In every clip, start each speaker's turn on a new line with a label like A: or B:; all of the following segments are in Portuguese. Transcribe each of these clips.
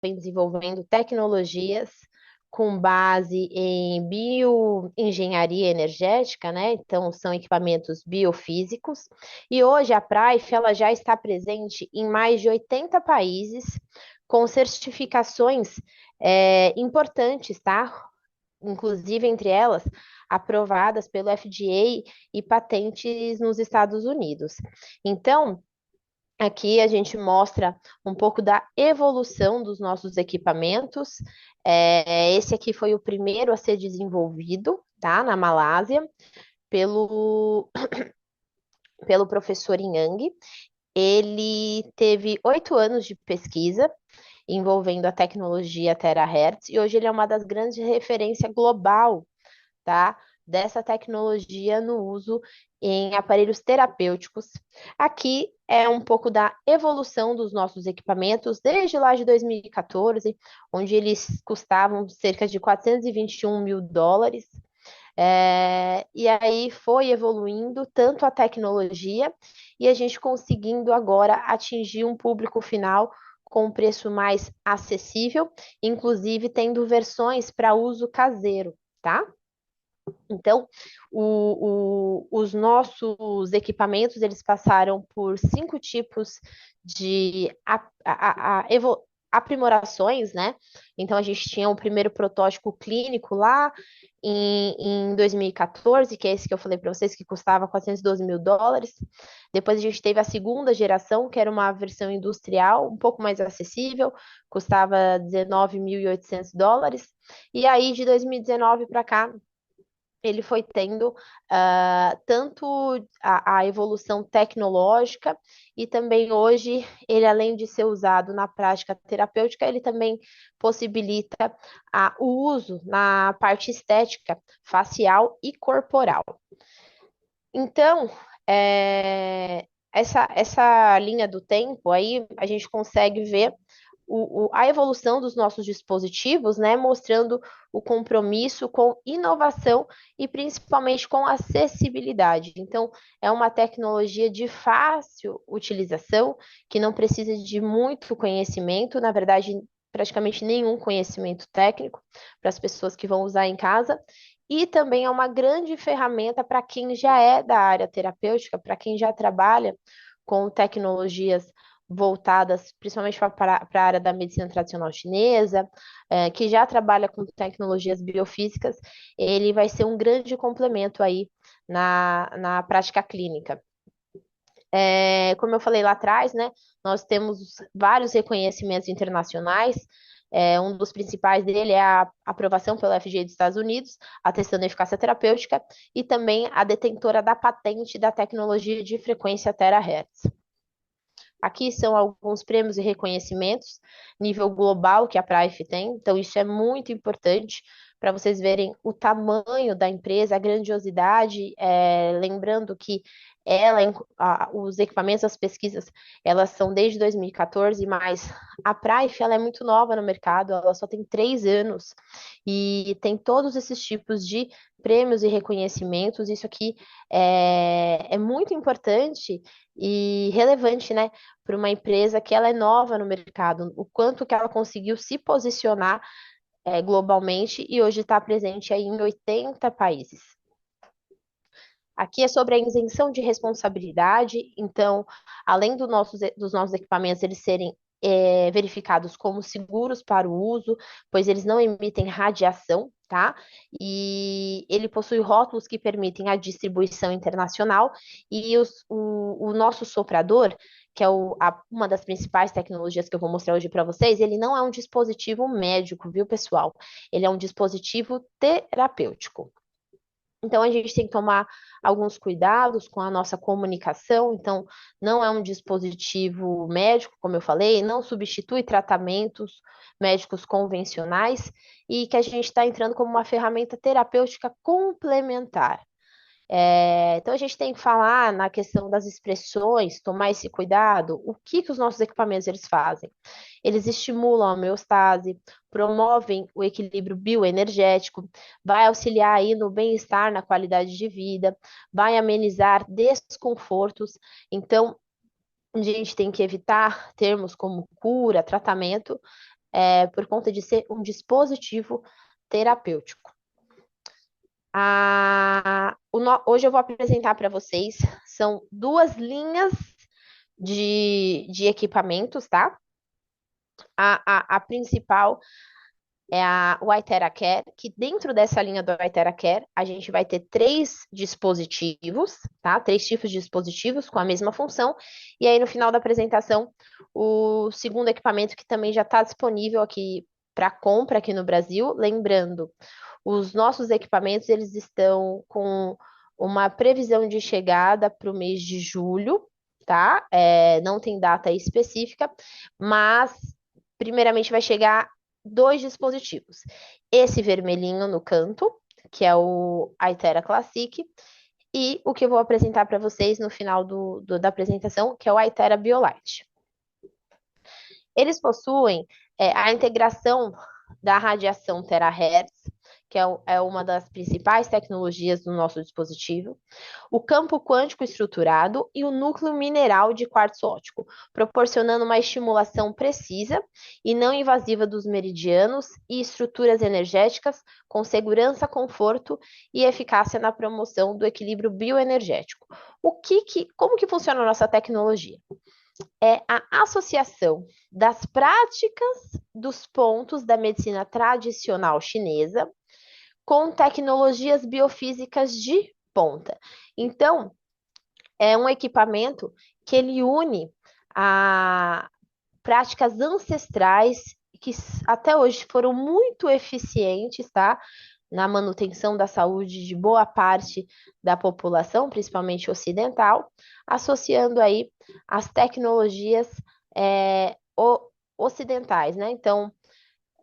A: vem desenvolvendo tecnologias com base em bioengenharia energética, né? Então, são equipamentos biofísicos. E hoje a Praif, ela já está presente em mais de 80 países, com certificações importantes, tá? Inclusive, entre elas, aprovadas pelo FDA e patentes nos Estados Unidos. Então, aqui a gente mostra um pouco da evolução dos nossos equipamentos. Esse aqui foi o primeiro a ser desenvolvido, tá, na Malásia, pelo, pelo professor Yang. Ele teve 8 anos de pesquisa envolvendo a tecnologia Terahertz e hoje ele é uma das grandes referências global, tá? Dessa tecnologia no uso em aparelhos terapêuticos. Aqui é um pouco da evolução dos nossos equipamentos desde lá de 2014, onde eles custavam cerca de 421 mil dólares. E aí foi evoluindo tanto a tecnologia e a gente conseguindo agora atingir um público final com um preço mais acessível, inclusive tendo versões para uso caseiro, tá? Então, os nossos equipamentos, eles passaram por 5 tipos de aprimorações, né? Então, a gente tinha o primeiro protótipo clínico lá em 2014, que é esse que eu falei para vocês, que custava 412 mil dólares. Depois, a gente teve a segunda geração, que era uma versão industrial, um pouco mais acessível, custava 19.800 dólares. E aí, de 2019 para cá, ele foi tendo tanto a evolução tecnológica e também hoje ele, além de ser usado na prática terapêutica, ele também possibilita o uso na parte estética, facial e corporal. Então, essa linha do tempo aí a gente consegue ver a evolução dos nossos dispositivos, né, mostrando o compromisso com inovação e principalmente com acessibilidade. Então, é uma tecnologia de fácil utilização, que não precisa de muito conhecimento, na verdade, praticamente nenhum conhecimento técnico para as pessoas que vão usar em casa. E também é uma grande ferramenta para quem já é da área terapêutica, para quem já trabalha com tecnologias voltadas principalmente para a área da medicina tradicional chinesa, que já trabalha com tecnologias biofísicas, ele vai ser um grande complemento aí na prática clínica. Como eu falei lá atrás, né, nós temos vários reconhecimentos internacionais. Um dos principais dele é a aprovação pelo FDA dos Estados Unidos, atestando a eficácia terapêutica, e também a detentora da patente da tecnologia de frequência terahertz. Aqui são alguns prêmios e reconhecimentos, nível global que a Praif tem, então isso é muito importante para vocês verem o tamanho da empresa, a grandiosidade, lembrando que os equipamentos, as pesquisas, elas são desde 2014, mas a Praif, ela é muito nova no mercado, ela só tem 3 anos e tem todos esses tipos de prêmios e reconhecimentos, isso aqui é muito importante e relevante, né, para uma empresa que ela é nova no mercado, o quanto que ela conseguiu se posicionar globalmente e hoje está presente aí em 80 países. Aqui é sobre a isenção de responsabilidade, então, além dos nossos equipamentos eles serem verificados como seguros para o uso, pois eles não emitem radiação, tá? E ele possui rótulos que permitem a distribuição internacional, e o nosso soprador, que é uma das principais tecnologias que eu vou mostrar hoje para vocês, ele não é um dispositivo médico, viu, pessoal? Ele é um dispositivo terapêutico. Então, a gente tem que tomar alguns cuidados com a nossa comunicação. Então, não é um dispositivo médico, como eu falei, não substitui tratamentos médicos convencionais e que a gente está entrando como uma ferramenta terapêutica complementar. Então, a gente tem que falar na questão das expressões, tomar esse cuidado. O que que os nossos equipamentos eles fazem? Eles estimulam a homeostase, promovem o equilíbrio bioenergético, vai auxiliar aí no bem-estar, na qualidade de vida, vai amenizar desconfortos. Então, a gente tem que evitar termos como cura, tratamento, por conta de ser um dispositivo terapêutico. Hoje eu vou apresentar para vocês, são duas linhas de equipamentos, tá? A principal é o Itera Care, que dentro dessa linha do Itera Care, a gente vai ter três dispositivos, tá? Três tipos de dispositivos com a mesma função. E aí, no final da apresentação, o segundo equipamento que também já está disponível aqui para compra aqui no Brasil. Lembrando, os nossos equipamentos, eles estão com uma previsão de chegada para o mês de julho, tá? Não tem data específica, mas primeiramente vai chegar dois dispositivos. Esse vermelhinho no canto, que é o Itera Classic, e o que eu vou apresentar para vocês no final da apresentação, que é o Itera BioLite. Eles possuem a integração da radiação terahertz, que é uma das principais tecnologias do nosso dispositivo, o campo quântico estruturado e o núcleo mineral de quartzo óptico, proporcionando uma estimulação precisa e não invasiva dos meridianos e estruturas energéticas com segurança, conforto e eficácia na promoção do equilíbrio bioenergético. Como que funciona a nossa tecnologia? É a associação das práticas dos pontos da medicina tradicional chinesa com tecnologias biofísicas de ponta. Então, é um equipamento que ele une a práticas ancestrais que até hoje foram muito eficientes, tá? Na manutenção da saúde de boa parte da população, principalmente ocidental, associando aí as tecnologias ocidentais, né? Então,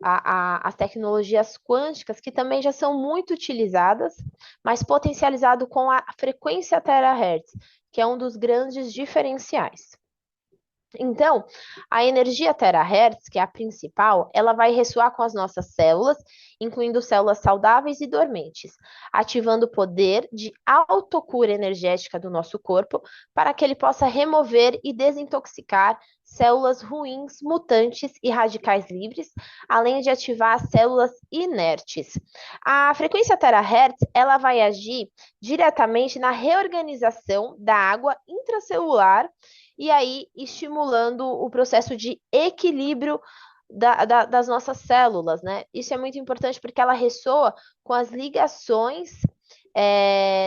A: as tecnologias quânticas, que também já são muito utilizadas, mas potencializado com a frequência terahertz, que é um dos grandes diferenciais. Então, a energia terahertz, que é a principal, ela vai ressoar com as nossas células, incluindo células saudáveis e dormentes, ativando o poder de autocura energética do nosso corpo para que ele possa remover e desintoxicar células ruins, mutantes e radicais livres, além de ativar as células inertes. A frequência terahertz, ela vai agir diretamente na reorganização da água intracelular e aí estimulando o processo de equilíbrio das nossas células, né? Isso é muito importante porque ela ressoa com as ligações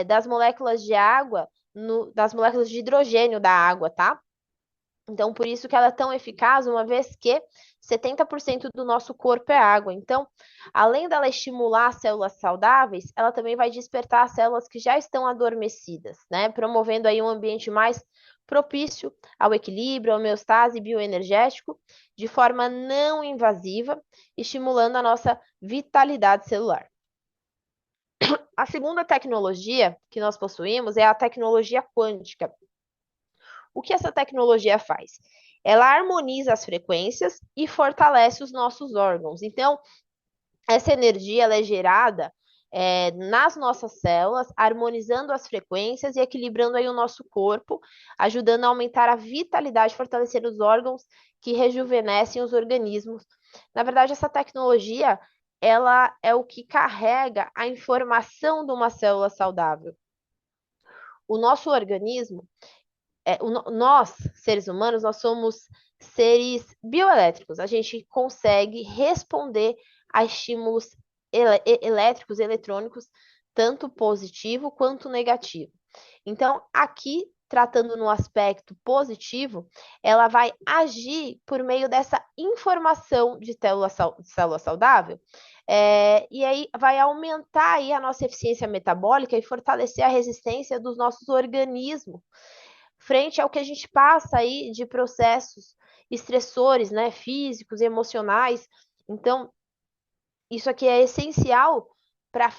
A: das moléculas de água, das moléculas de hidrogênio da água, tá? Então, por isso que ela é tão eficaz, uma vez que 70% do nosso corpo é água. Então, além dela estimular células saudáveis, ela também vai despertar as células que já estão adormecidas, né? Promovendo aí um ambiente mais propício ao equilíbrio, ao homeostase bioenergético, de forma não invasiva, estimulando a nossa vitalidade celular. A segunda tecnologia que nós possuímos é a tecnologia quântica. O que essa tecnologia faz? Ela harmoniza as frequências e fortalece os nossos órgãos. Então, essa energia ela é gerada nas nossas células, harmonizando as frequências e equilibrando aí o nosso corpo, ajudando a aumentar a vitalidade, fortalecer os órgãos que rejuvenescem os organismos. Na verdade, essa tecnologia ela é o que carrega a informação de uma célula saudável. O nosso organismo nós, seres humanos, nós somos seres bioelétricos. A gente consegue responder a estímulos elétricos, eletrônicos, tanto positivo quanto negativo. Então, aqui, tratando no aspecto positivo, ela vai agir por meio dessa informação de célula saudável, e aí vai aumentar aí a nossa eficiência metabólica e fortalecer a resistência dos nossos organismos frente ao que a gente passa aí de processos estressores, né, físicos e emocionais. Então, isso aqui é essencial para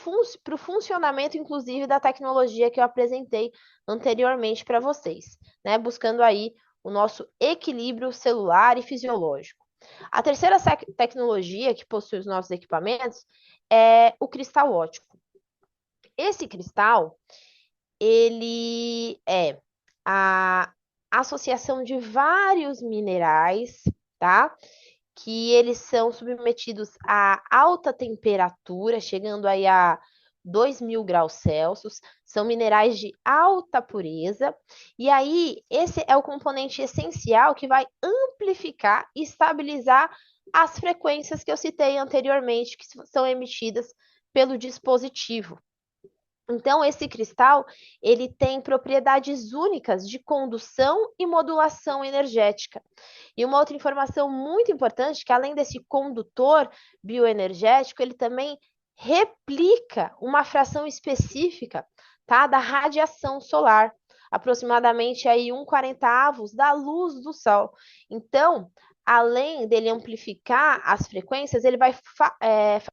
A: o funcionamento, inclusive, da tecnologia que eu apresentei anteriormente para vocês, né, buscando aí o nosso equilíbrio celular e fisiológico. A terceira tecnologia que possui os nossos equipamentos é o cristal óptico. Esse cristal, ele é a associação de vários minerais, tá? que eles são submetidos a alta temperatura, chegando aí a 2.000 graus Celsius, são minerais de alta pureza, e aí esse é o componente essencial que vai amplificar e estabilizar as frequências que eu citei anteriormente, que são emitidas pelo dispositivo. Então, esse cristal, ele tem propriedades únicas de condução e modulação energética. E uma outra informação muito importante, que além desse condutor bioenergético, ele também replica uma fração específica, tá, da radiação solar, aproximadamente aí 1/40 da luz do Sol. Então, além dele amplificar as frequências, ele vai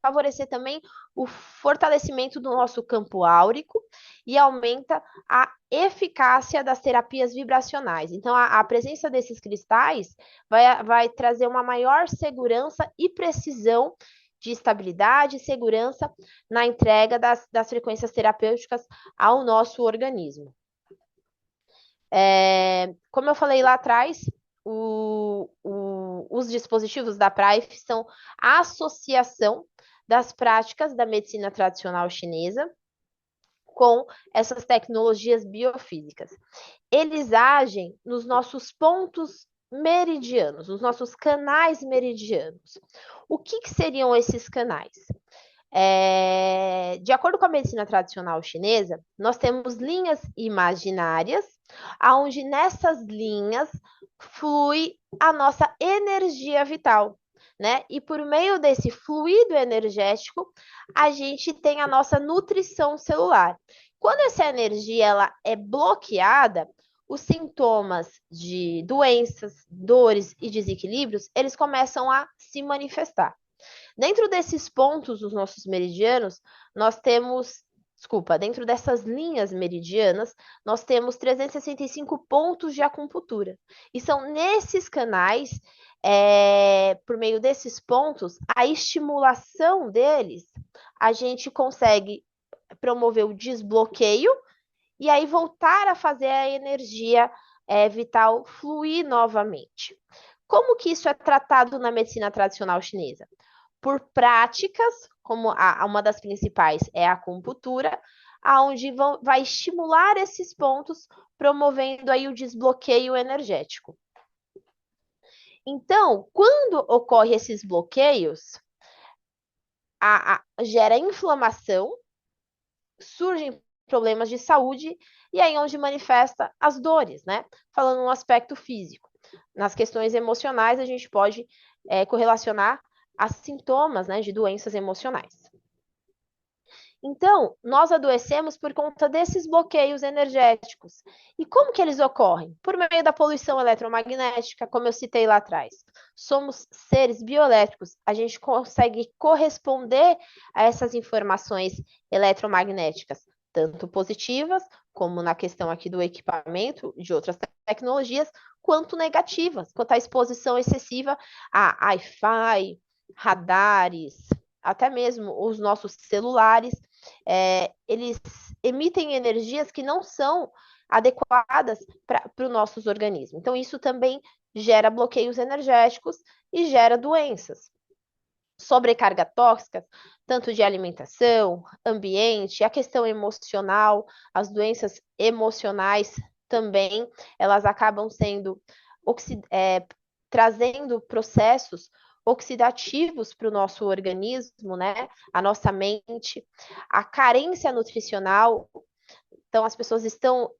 A: favorecer também o fortalecimento do nosso campo áurico e aumenta a eficácia das terapias vibracionais. Então, a presença desses cristais vai trazer uma maior segurança e precisão de estabilidade e segurança na entrega das frequências terapêuticas ao nosso organismo. Como eu falei lá atrás, os dispositivos da PRAIF são a associação das práticas da medicina tradicional chinesa com essas tecnologias biofísicas. Eles agem nos nossos pontos meridianos, nos nossos canais meridianos. O que seriam esses canais? De acordo com a medicina tradicional chinesa, nós temos linhas imaginárias, onde nessas linhas flui a nossa energia vital, né? E por meio desse fluido energético, a gente tem a nossa nutrição celular. Quando essa energia ela é bloqueada, os sintomas de doenças, dores e desequilíbrios, eles começam a se manifestar. Dentro desses pontos dos nossos meridianos, nós temos, dentro dessas linhas meridianas, nós temos 365 pontos de acupuntura. E são nesses canais, por meio desses pontos, a estimulação deles, a gente consegue promover o desbloqueio e aí voltar a fazer a energia vital fluir novamente. Como que isso é tratado na medicina tradicional chinesa? Por práticas, como uma das principais é a acupuntura, onde vai estimular esses pontos, promovendo aí o desbloqueio energético. Então, quando ocorrem esses bloqueios, gera inflamação, surgem problemas de saúde, e aí onde manifesta as dores, né? Falando no aspecto físico. Nas questões emocionais, a gente pode correlacionar a sintomas, né, de doenças emocionais. Então, nós adoecemos por conta desses bloqueios energéticos. E como que eles ocorrem? Por meio da poluição eletromagnética, como eu citei lá atrás. Somos seres bioelétricos, a gente consegue corresponder a essas informações eletromagnéticas, tanto positivas, como na questão aqui do equipamento, de outras tecnologias, quanto negativas, quanto à exposição excessiva a Wi-Fi, radares, até mesmo os nossos celulares, eles emitem energias que não são adequadas para os nossos organismos. Então, isso também gera bloqueios energéticos e gera doenças. Sobrecarga tóxica, tanto de alimentação, ambiente, a questão emocional, as doenças emocionais também, elas acabam sendo trazendo processos oxidativos para o nosso organismo, né? A nossa mente, a carência nutricional. Então, as pessoas estão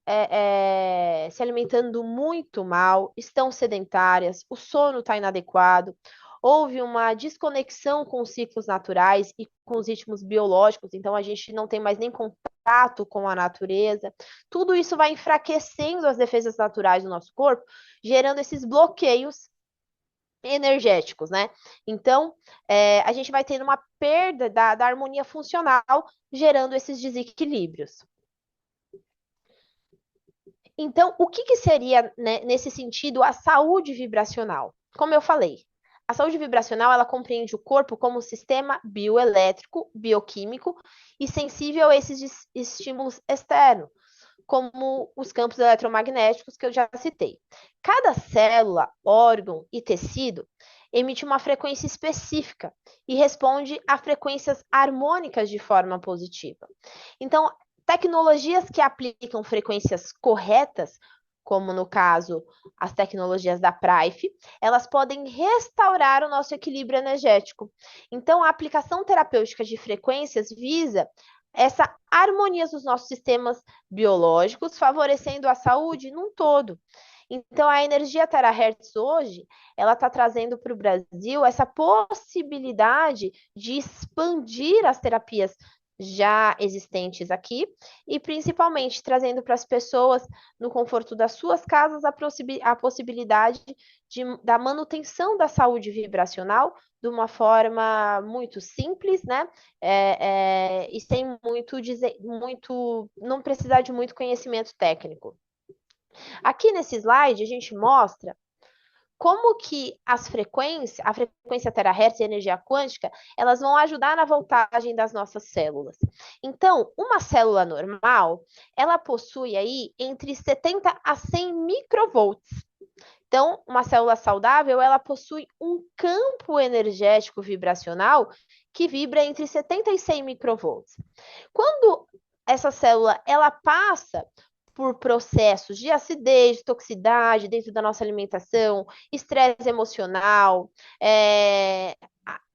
A: se alimentando muito mal, estão sedentárias, o sono está inadequado, houve uma desconexão com os ciclos naturais e com os ritmos biológicos, então a gente não tem mais nem contato com a natureza. Tudo isso vai enfraquecendo as defesas naturais do nosso corpo, gerando esses bloqueios energéticos, né? Então, a gente vai tendo uma perda da harmonia funcional, gerando esses desequilíbrios. Então, o que seria, né, nesse sentido, a saúde vibracional? Como eu falei, a saúde vibracional, ela compreende o corpo como um sistema bioelétrico, bioquímico e sensível a esses estímulos externos, como os campos eletromagnéticos que eu já citei. Cada célula, órgão e tecido, emite uma frequência específica e responde a frequências harmônicas de forma positiva. Então, tecnologias que aplicam frequências corretas, como no caso as tecnologias da Prife, elas podem restaurar o nosso equilíbrio energético. Então, a aplicação terapêutica de frequências visa essa harmonia dos nossos sistemas biológicos, favorecendo a saúde num todo. Então, a energia terahertz hoje, ela está trazendo para o Brasil essa possibilidade de expandir as terapias já existentes aqui e principalmente trazendo para as pessoas no conforto das suas casas a possibilidade da manutenção da saúde vibracional de uma forma muito simples, né? E sem não precisar de muito conhecimento técnico. Aqui nesse slide a gente mostra como que a frequência terahertz e a energia quântica, elas vão ajudar na voltagem das nossas células. Então, uma célula normal, ela possui aí entre 70 a 100 microvolts. Então, uma célula saudável, ela possui um campo energético vibracional que vibra entre 70 e 100 microvolts. Quando essa célula, ela passa por processos de acidez, de toxicidade dentro da nossa alimentação, estresse emocional,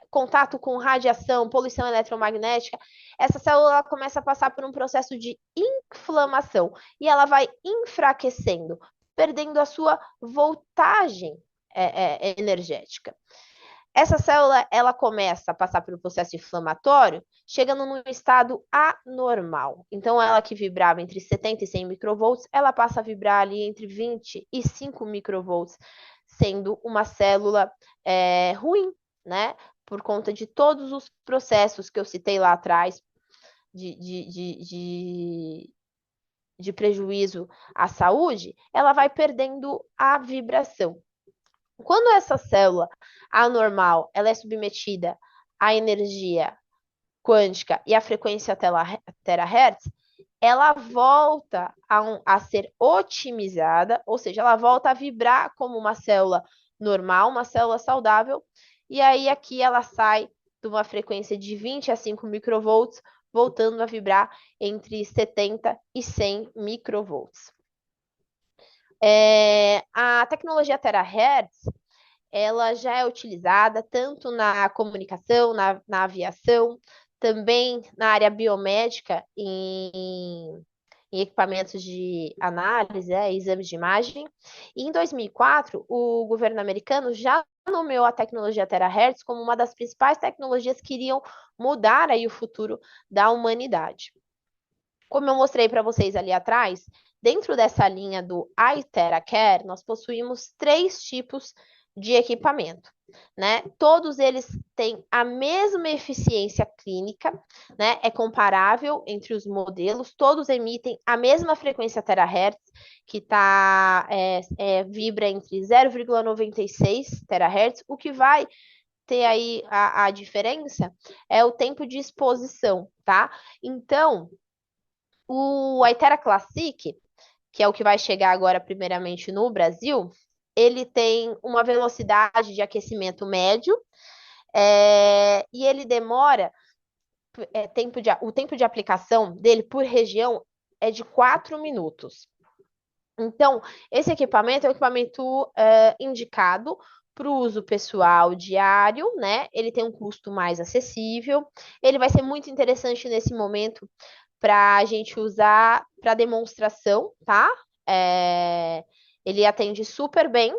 A: contato com radiação, poluição eletromagnética, essa célula começa a passar por um processo de inflamação e ela vai enfraquecendo, perdendo a sua voltagem energética. Essa célula, ela começa a passar pelo processo inflamatório, chegando num estado anormal. Então, ela que vibrava entre 70 e 100 microvolts, ela passa a vibrar ali entre 20 e 5 microvolts, sendo uma célula ruim, né? Por conta de todos os processos que eu citei lá atrás, de prejuízo à saúde, ela vai perdendo a vibração. Quando essa célula anormal ela é submetida à energia quântica e à frequência terahertz, ela volta a ser otimizada, ou seja, ela volta a vibrar como uma célula normal, uma célula saudável, e aí aqui ela sai de uma frequência de 20 a 5 microvolts, voltando a vibrar entre 70 e 100 microvolts. A tecnologia terahertz, ela já é utilizada tanto na comunicação, na aviação, também na área biomédica, em equipamentos de análise, exames de imagem. E em 2004, o governo americano já nomeou a tecnologia terahertz como uma das principais tecnologias que iriam mudar aí o futuro da humanidade. Como eu mostrei para vocês ali atrás, dentro dessa linha do iTeraCare, nós possuímos 3 tipos de equipamento, né? Todos eles têm a mesma eficiência clínica, né? É comparável entre os modelos, todos emitem a mesma frequência terahertz, que vibra entre 0,96 terahertz, o que vai ter aí a diferença é o tempo de exposição, tá? Então, o Itera Classic, que é o que vai chegar agora primeiramente no Brasil, ele tem uma velocidade de aquecimento médio e ele demora, o tempo de aplicação dele por região é de 4 minutos. Então, esse equipamento é um equipamento indicado para o uso pessoal diário, né? Ele tem um custo mais acessível, ele vai ser muito interessante nesse momento para a gente usar para demonstração, tá? Ele atende super bem.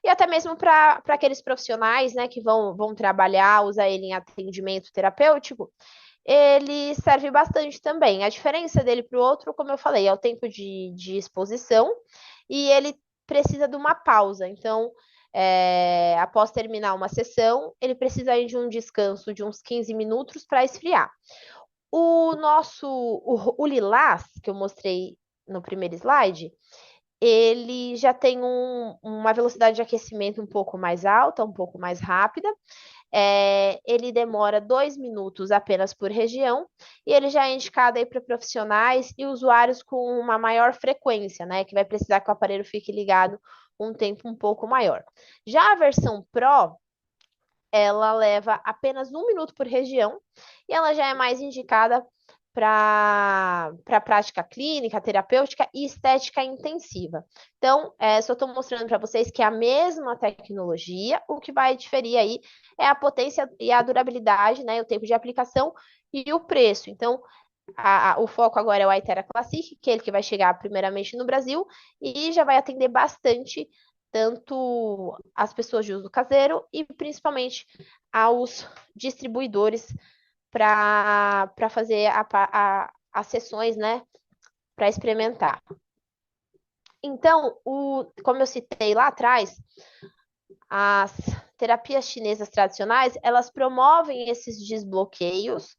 A: E até mesmo para aqueles profissionais, né, que vão trabalhar, usar ele em atendimento terapêutico, ele serve bastante também. A diferença dele para o outro, como eu falei, é o tempo de exposição e ele precisa de uma pausa. Então, após terminar uma sessão, ele precisa ir de um descanso de uns 15 minutos para esfriar. O Lilás, que eu mostrei no primeiro slide, ele já tem uma velocidade de aquecimento um pouco mais alta, um pouco mais rápida. Ele demora 2 minutos apenas por região e ele já é indicado aí para profissionais e usuários com uma maior frequência, né? Que vai precisar que o aparelho fique ligado um tempo um pouco maior. Já a versão Pro, ela leva apenas 1 minuto por região e ela já é mais indicada para prática clínica, terapêutica e estética intensiva. Então, só estou mostrando para vocês que é a mesma tecnologia, o que vai diferir aí é a potência e a durabilidade, né, o tempo de aplicação e o preço. Então, o foco agora é o Aitera Classic, que é ele que vai chegar primeiramente no Brasil e já vai atender bastante tanto as pessoas de uso caseiro e principalmente aos distribuidores para fazer as sessões, né, para experimentar. Então, como eu citei lá atrás, as terapias chinesas tradicionais, elas promovem esses desbloqueios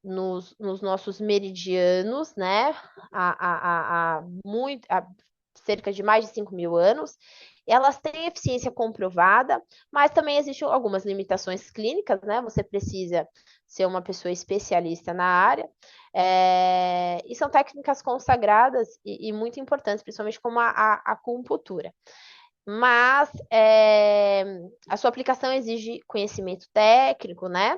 A: nos nossos meridianos, né? Há cerca de mais de 5.000 anos. Elas têm eficiência comprovada, mas também existem algumas limitações clínicas, né? Você precisa ser uma pessoa especialista na área. E são técnicas consagradas e muito importantes, principalmente como a acupuntura. Mas a sua aplicação exige conhecimento técnico, né?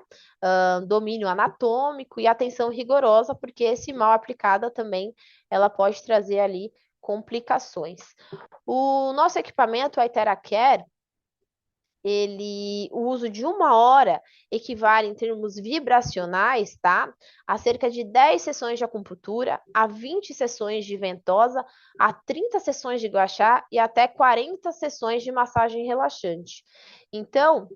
A: Domínio anatômico e atenção rigorosa, porque se mal aplicada também ela pode trazer ali complicações. O nosso equipamento, a IteraCare, o uso de 1 hora equivale em termos vibracionais, tá? A cerca de 10 sessões de acupuntura, a 20 sessões de ventosa, a 30 sessões de gua sha e até 40 sessões de massagem relaxante. Então,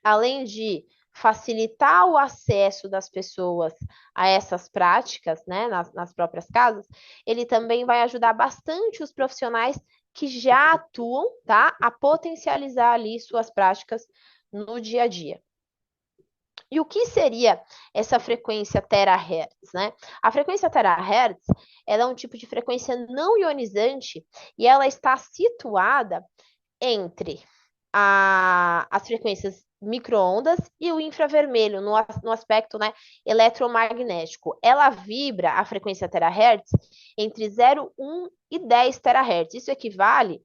A: além de facilitar o acesso das pessoas a essas práticas, né, nas próprias casas, ele também vai ajudar bastante os profissionais que já atuam, tá, a potencializar ali suas práticas no dia a dia. E o que seria essa frequência terahertz, né? A frequência terahertz, ela é um tipo de frequência não ionizante e ela está situada entre as frequências microondas e o infravermelho no aspecto, né, eletromagnético. Ela vibra a frequência terahertz entre 0, 1 e 10 terahertz. Isso equivale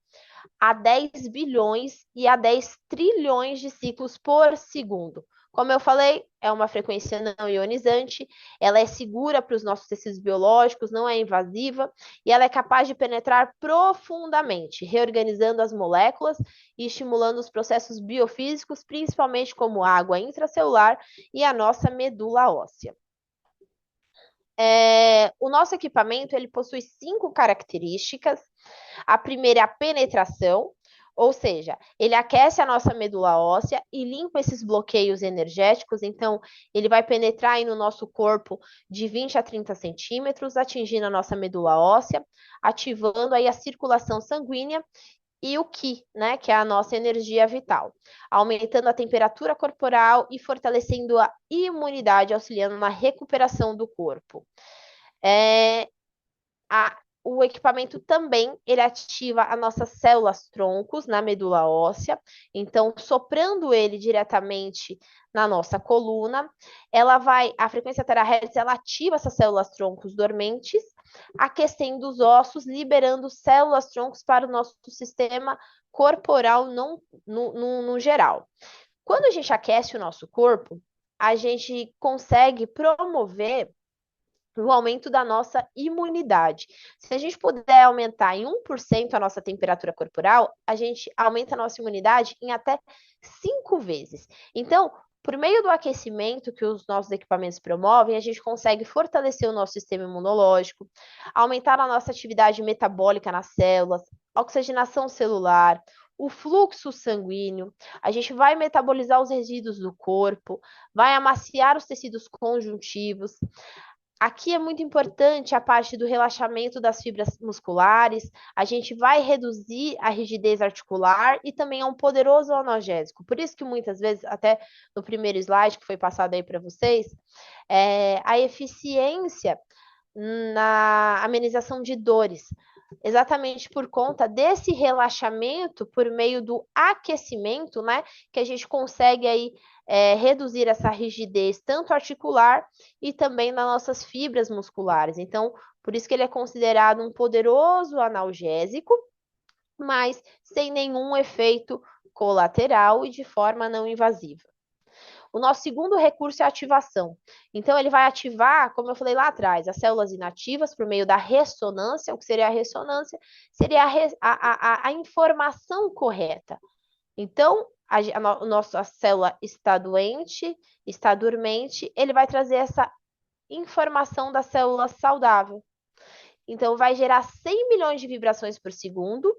A: a 10 bilhões e a 10 trilhões de ciclos por segundo. Como eu falei, é uma frequência não ionizante, ela é segura para os nossos tecidos biológicos, não é invasiva e ela é capaz de penetrar profundamente, reorganizando as moléculas e estimulando os processos biofísicos, principalmente como a água intracelular e a nossa medula óssea. O nosso equipamento ele possui 5 características. A primeira é a penetração, ou seja, ele aquece a nossa medula óssea e limpa esses bloqueios energéticos. Então, ele vai penetrar aí no nosso corpo de 20 a 30 centímetros, atingindo a nossa medula óssea, ativando aí a circulação sanguínea e o Qi, né, que é a nossa energia vital, aumentando a temperatura corporal e fortalecendo a imunidade, auxiliando na recuperação do corpo. O equipamento também ele ativa as nossas células troncos na medula óssea, então soprando ele diretamente na nossa coluna, a frequência terahertz ela ativa essas células troncos dormentes, aquecendo os ossos, liberando células troncos para o nosso sistema corporal no geral. Quando a gente aquece o nosso corpo, a gente consegue promover o aumento da nossa imunidade. Se a gente puder aumentar em 1% a nossa temperatura corporal, a gente aumenta a nossa imunidade em até 5 vezes. Então, por meio do aquecimento que os nossos equipamentos promovem, a gente consegue fortalecer o nosso sistema imunológico, aumentar a nossa atividade metabólica nas células, oxigenação celular, o fluxo sanguíneo, a gente vai metabolizar os resíduos do corpo, vai amaciar os tecidos conjuntivos. Aqui é muito importante a parte do relaxamento das fibras musculares, a gente vai reduzir a rigidez articular e também é um poderoso analgésico. Por isso que muitas vezes, até no primeiro slide que foi passado aí para vocês, a eficiência na amenização de dores, exatamente por conta desse relaxamento por meio do aquecimento, né, que a gente consegue aí reduzir essa rigidez tanto articular e também nas nossas fibras musculares. Então, por isso que ele é considerado um poderoso analgésico, mas sem nenhum efeito colateral e de forma não invasiva. O nosso segundo recurso é a ativação. Então, ele vai ativar, como eu falei lá atrás, as células inativas por meio da ressonância. O que seria a ressonância? Seria a informação correta. Então, a nossa célula está doente, está dormente, ele vai trazer essa informação da célula saudável. Então, vai gerar 100 milhões de vibrações por segundo,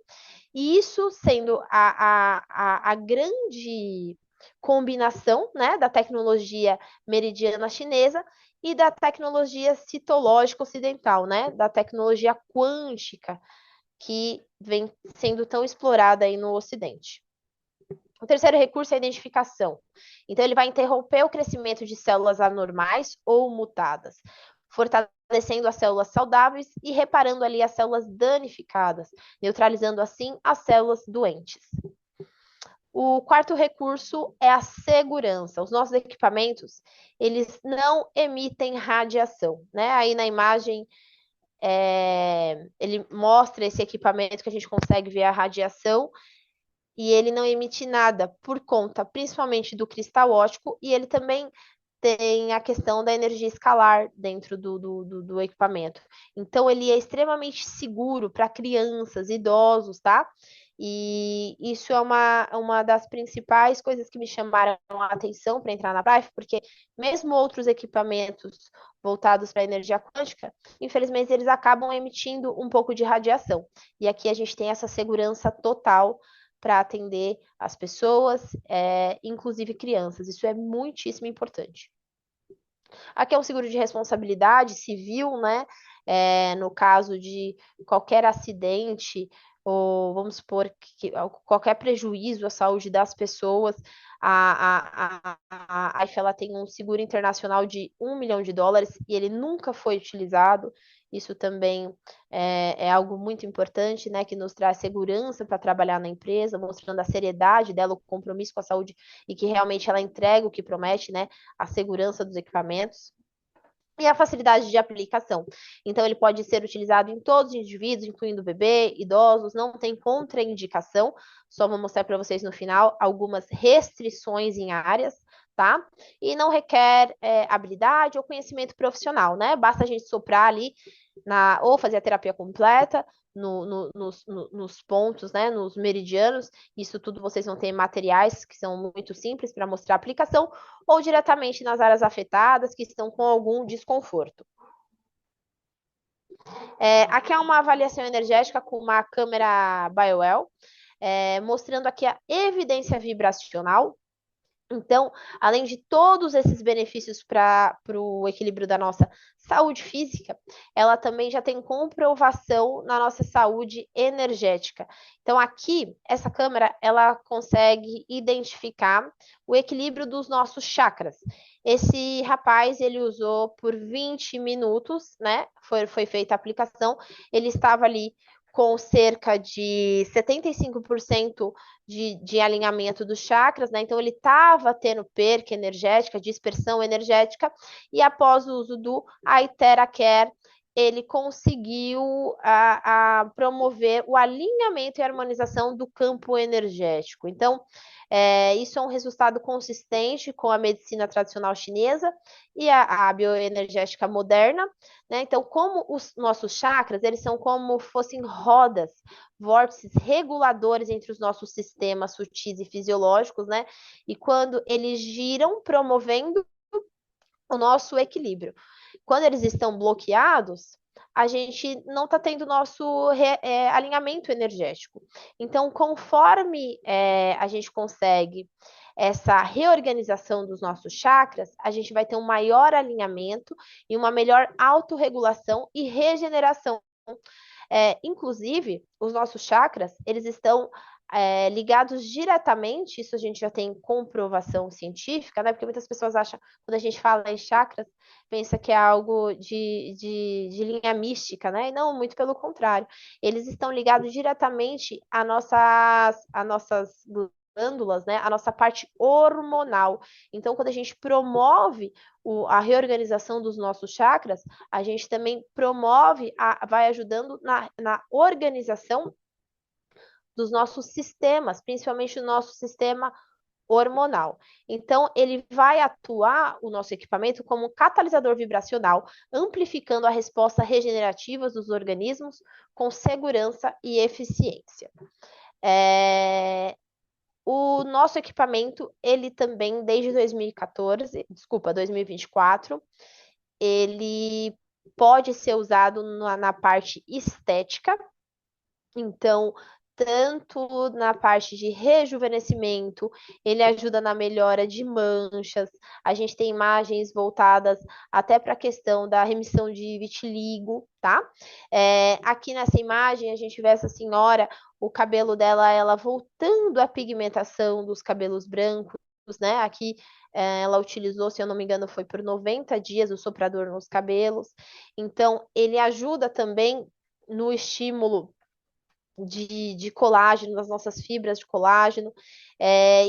A: e isso sendo a grande combinação, né, da tecnologia meridiana chinesa e da tecnologia citológica ocidental, né, da tecnologia quântica que vem sendo tão explorada aí no Ocidente. O terceiro recurso é a identificação. Então, ele vai interromper o crescimento de células anormais ou mutadas, fortalecendo as células saudáveis e reparando ali as células danificadas, neutralizando assim as células doentes. O quarto recurso é a segurança. Os nossos equipamentos, eles não emitem radiação, né? Aí na imagem, ele mostra esse equipamento que a gente consegue ver a radiação e ele não emite nada por conta, principalmente do cristal óptico, e ele também tem a questão da energia escalar dentro do equipamento. Então, ele é extremamente seguro para crianças, idosos, tá? E isso é uma das principais coisas que me chamaram a atenção para entrar na Prime, porque mesmo outros equipamentos voltados para a energia quântica, infelizmente eles acabam emitindo um pouco de radiação. E aqui a gente tem essa segurança total para atender as pessoas, inclusive crianças. Isso é muitíssimo importante. Aqui é um seguro de responsabilidade civil, né? No caso de qualquer acidente, ou vamos supor que qualquer prejuízo à saúde das pessoas, a AIFA ela tem um seguro internacional de US$ 1 milhão e ele nunca foi utilizado. Isso também é algo muito importante, né? Que nos traz segurança para trabalhar na empresa, mostrando a seriedade dela, o compromisso com a saúde e que realmente ela entrega o que promete, né? A segurança dos equipamentos. E a facilidade de aplicação. Então, ele pode ser utilizado em todos os indivíduos, incluindo bebê, idosos, não tem contraindicação. Só vou mostrar para vocês no final algumas restrições em áreas, tá? E não requer habilidade ou conhecimento profissional, né? Basta a gente soprar ali ou fazer a terapia completa nos pontos, né? Nos meridianos. Isso tudo vocês vão ter materiais que são muito simples para mostrar a aplicação, ou diretamente nas áreas afetadas que estão com algum desconforto. Aqui é uma avaliação energética com uma câmera BioWell, mostrando aqui a evidência vibracional. Então, além de todos esses benefícios para o equilíbrio da nossa saúde física, ela também já tem comprovação na nossa saúde energética. Então, aqui, essa câmera, ela consegue identificar o equilíbrio dos nossos chakras. Esse rapaz, ele usou por 20 minutos, né? Foi feita a aplicação, ele estava ali com cerca de 75% de alinhamento dos chakras, né? Então ele estava tendo perca energética, dispersão energética, e após o uso do Aitera Care, ele conseguiu promover o alinhamento e harmonização do campo energético. Então, isso é um resultado consistente com a medicina tradicional chinesa e a bioenergética moderna, né? Então, como os nossos chakras, eles são como fossem rodas, vórtices reguladores entre os nossos sistemas sutis e fisiológicos, né? E quando eles giram, promovendo o nosso equilíbrio. Quando eles estão bloqueados, a gente não está tendo nosso alinhamento energético. Então, conforme a gente consegue essa reorganização dos nossos chakras, a gente vai ter um maior alinhamento e uma melhor autorregulação e regeneração. Inclusive, os nossos chakras, eles estão ligados diretamente, isso a gente já tem comprovação científica, né? Porque muitas pessoas acham, quando a gente fala em chakras, pensa que é algo de linha mística, né? E não, muito pelo contrário. Eles estão ligados diretamente a nossas glândulas, né? A nossa parte hormonal. Então, quando a gente promove a reorganização dos nossos chakras, a gente também promove, vai ajudando na organização dos nossos sistemas, principalmente do nosso sistema hormonal. Então, ele vai atuar, o nosso equipamento, como um catalisador vibracional, amplificando a resposta regenerativa dos organismos com segurança e eficiência. O nosso equipamento, ele também, desde 2014, desculpa, 2024, ele pode ser usado na parte estética, então, tanto na parte de rejuvenescimento, ele ajuda na melhora de manchas. A gente tem imagens voltadas até para a questão da remissão de vitiligo, tá? Aqui nessa imagem, a gente vê essa senhora, o cabelo dela, ela voltando à pigmentação dos cabelos brancos, né? Aqui ela utilizou, se eu não me engano, foi por 90 dias o soprador nos cabelos. Então, ele ajuda também no estímulo de colágeno, das nossas fibras de colágeno.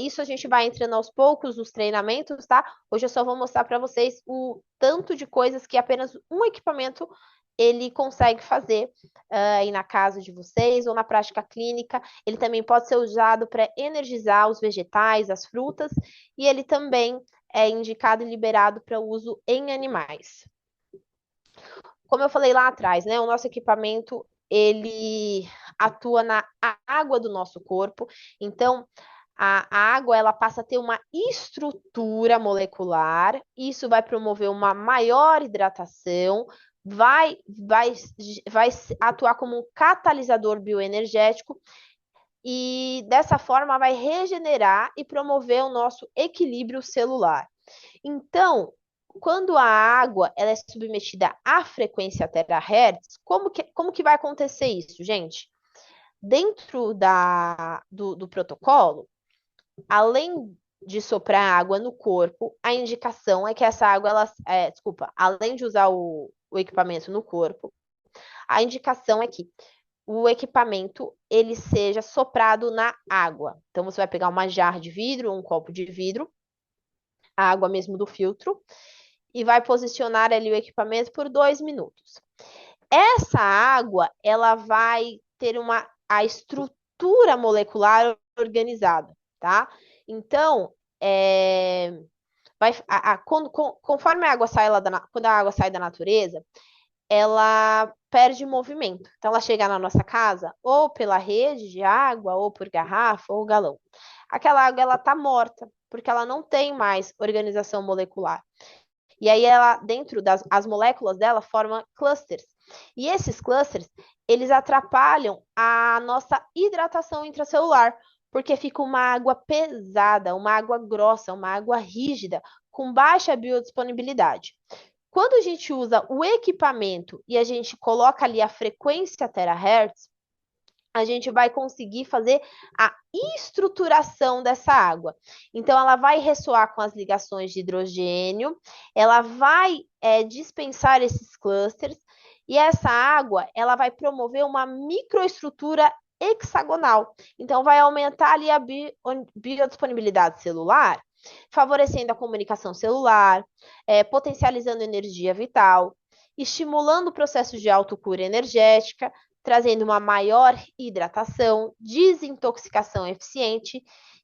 A: Isso a gente vai entrando aos poucos nos treinamentos, tá? Hoje eu só vou mostrar para vocês o tanto de coisas que apenas um equipamento ele consegue fazer aí na casa de vocês ou na prática clínica. Ele também pode ser usado para energizar os vegetais, as frutas, e ele também é indicado e liberado para uso em animais. Como eu falei lá atrás, né? O nosso equipamento ele atua na água do nosso corpo. Então, a água ela passa a ter uma estrutura molecular. Isso vai promover uma maior hidratação, vai atuar como um catalisador bioenergético e dessa forma vai regenerar e promover o nosso equilíbrio celular. Então, quando a água ela é submetida à frequência terahertz, como que vai acontecer isso, gente? Dentro do protocolo, além de soprar água no corpo, a indicação é que essa água, além de usar o equipamento no corpo, a indicação é que o equipamento ele seja soprado na água. Então, você vai pegar uma jarra de vidro, um copo de vidro, a água mesmo do filtro, e vai posicionar ali o equipamento por 2 minutos. Essa água, ela vai ter a estrutura molecular organizada, tá? Então, conforme a água sai quando a água sai da natureza, ela perde movimento. Então, ela chega na nossa casa ou pela rede de água, ou por garrafa, ou galão. Aquela água, ela tá morta, porque ela não tem mais organização molecular. E aí ela, dentro as moléculas dela, formam clusters. E esses clusters, eles atrapalham a nossa hidratação intracelular, porque fica uma água pesada, uma água grossa, uma água rígida, com baixa biodisponibilidade. Quando a gente usa o equipamento e a gente coloca ali a frequência terahertz, a gente vai conseguir fazer a estruturação dessa água. Então, ela vai ressoar com as ligações de hidrogênio, ela vai dispensar esses clusters, e essa água, ela vai promover uma microestrutura hexagonal. Então, vai aumentar ali a biodisponibilidade celular, favorecendo a comunicação celular, potencializando energia vital, estimulando o processo de autocura energética, trazendo uma maior hidratação, desintoxicação eficiente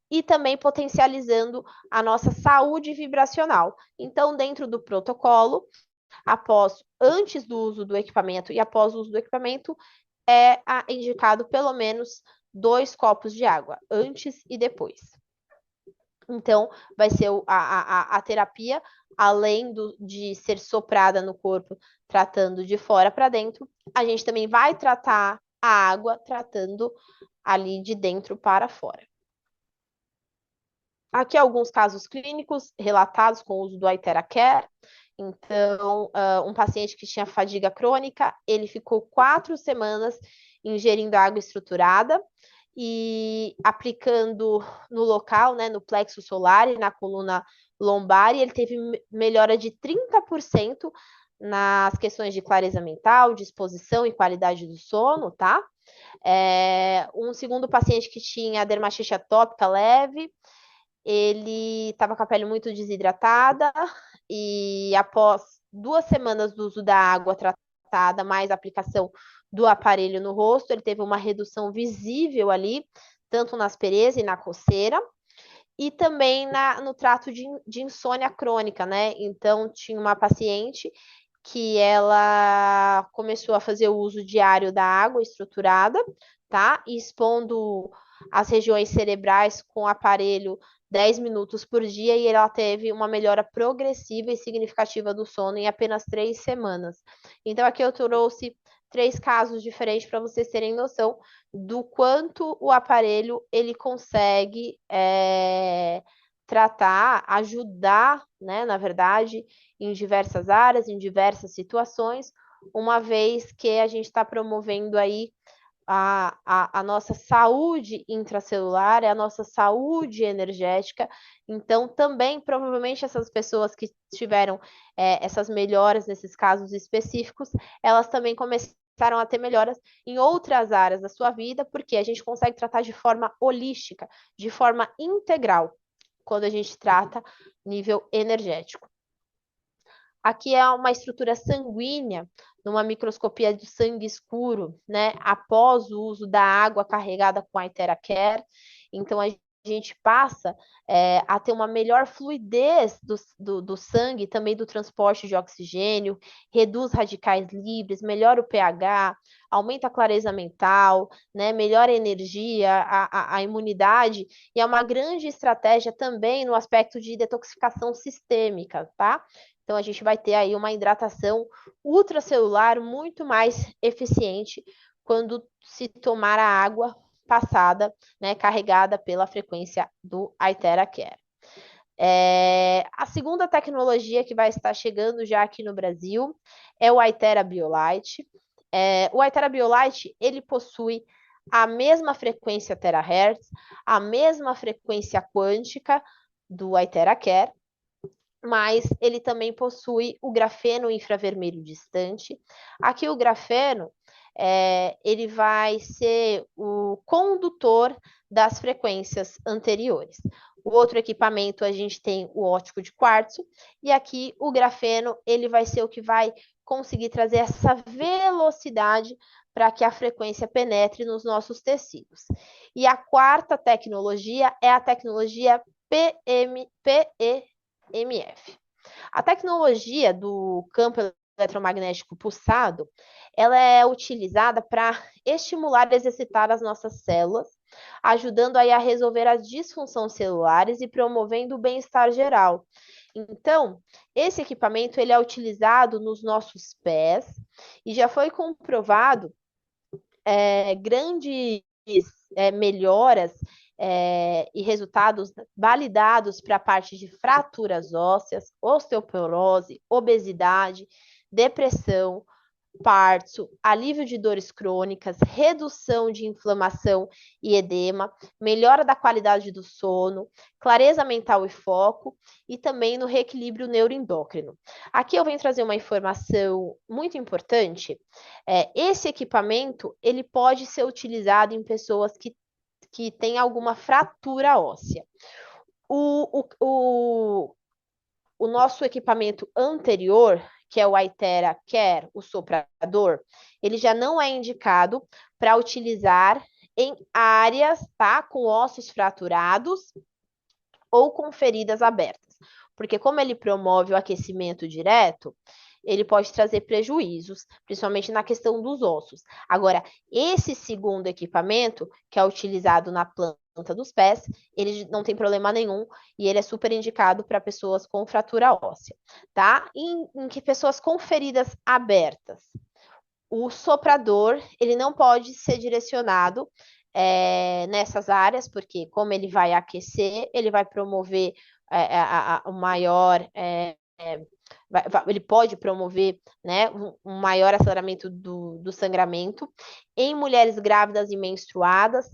A: e também potencializando a nossa saúde vibracional. Então, dentro do protocolo, antes do uso do equipamento e após o uso do equipamento, é indicado pelo menos 2 copos de água, antes e depois. Então, vai ser a terapia, além de ser soprada no corpo, tratando de fora para dentro, a gente também vai tratar a água, tratando ali de dentro para fora. Aqui alguns casos clínicos relatados com o uso do Iteracare. Então, um paciente que tinha fadiga crônica, ele ficou 4 semanas ingerindo água estruturada e aplicando no local, né, no plexo solar e na coluna lombar, e ele teve melhora de 30% nas questões de clareza mental, disposição e qualidade do sono, tá? Um segundo paciente que tinha dermatite atópica leve, ele estava com a pele muito desidratada e após 2 semanas do uso da água tratada, mais aplicação do aparelho no rosto, ele teve uma redução visível ali, tanto na aspereza e na coceira, e também no trato de insônia crônica, né? Então, tinha uma paciente que ela começou a fazer o uso diário da água estruturada, tá? E expondo as regiões cerebrais com o aparelho 10 minutos por dia e ela teve uma melhora progressiva e significativa do sono em apenas 3 semanas. Então, aqui eu trouxe 3 casos diferentes para vocês terem noção do quanto o aparelho ele consegue tratar, ajudar, né, na verdade, em diversas áreas, em diversas situações, uma vez que a gente está promovendo aí a nossa saúde intracelular, a nossa saúde energética. Então, também, provavelmente, essas pessoas que tiveram essas melhoras nesses casos específicos, elas também começaram a ter melhoras em outras áreas da sua vida, porque a gente consegue tratar de forma holística, de forma integral, quando a gente trata nível energético. Aqui é uma estrutura sanguínea, numa microscopia de sangue escuro, né? Após o uso da água carregada com a Iteracare. Então, a gente passa a ter uma melhor fluidez do sangue, também do transporte de oxigênio, reduz radicais livres, melhora o pH, aumenta a clareza mental, né? Melhora a energia, a imunidade, e é uma grande estratégia também no aspecto de detoxificação sistêmica, tá? Então, a gente vai ter aí uma hidratação ultracelular muito mais eficiente quando se tomar a água passada, né, carregada pela frequência do Iteracare. A segunda tecnologia que vai estar chegando já aqui no Brasil é o Itera Biolite. O Itera Biolite, ele possui a mesma frequência terahertz, a mesma frequência quântica do Iteracare, mas ele também possui o grafeno infravermelho distante. Aqui o grafeno, ele vai ser o condutor das frequências anteriores. O outro equipamento, a gente tem o ótico de quartzo, e aqui o grafeno, ele vai ser o que vai conseguir trazer essa velocidade para que a frequência penetre nos nossos tecidos. E a quarta tecnologia é a tecnologia PEMF. A tecnologia do campo eletromagnético pulsado, ela é utilizada para estimular e exercitar as nossas células, ajudando aí a resolver as disfunções celulares e promovendo o bem-estar geral. Então, esse equipamento ele é utilizado nos nossos pés e já foi comprovado grandes melhoras e resultados validados para a parte de fraturas ósseas, osteoporose, obesidade, depressão, parto, alívio de dores crônicas, redução de inflamação e edema, melhora da qualidade do sono, clareza mental e foco, e também no reequilíbrio neuroendócrino. Aqui eu venho trazer uma informação muito importante. Esse equipamento, ele pode ser utilizado em pessoas que têm alguma fratura óssea. O nosso equipamento anterior, que é o Iteracare, o soprador, ele já não é indicado para utilizar em áreas, tá, com ossos fraturados ou com feridas abertas. Porque como ele promove o aquecimento direto, ele pode trazer prejuízos, principalmente na questão dos ossos. Agora, esse segundo equipamento, que é utilizado na planta dos pés, ele não tem problema nenhum e ele é super indicado para pessoas com fratura óssea, tá? Em que pessoas com feridas abertas, o soprador, ele não pode ser direcionado nessas áreas, porque como ele vai aquecer, ele vai promover o maior ele pode promover, né, um maior aceleramento do sangramento. Em mulheres grávidas e menstruadas,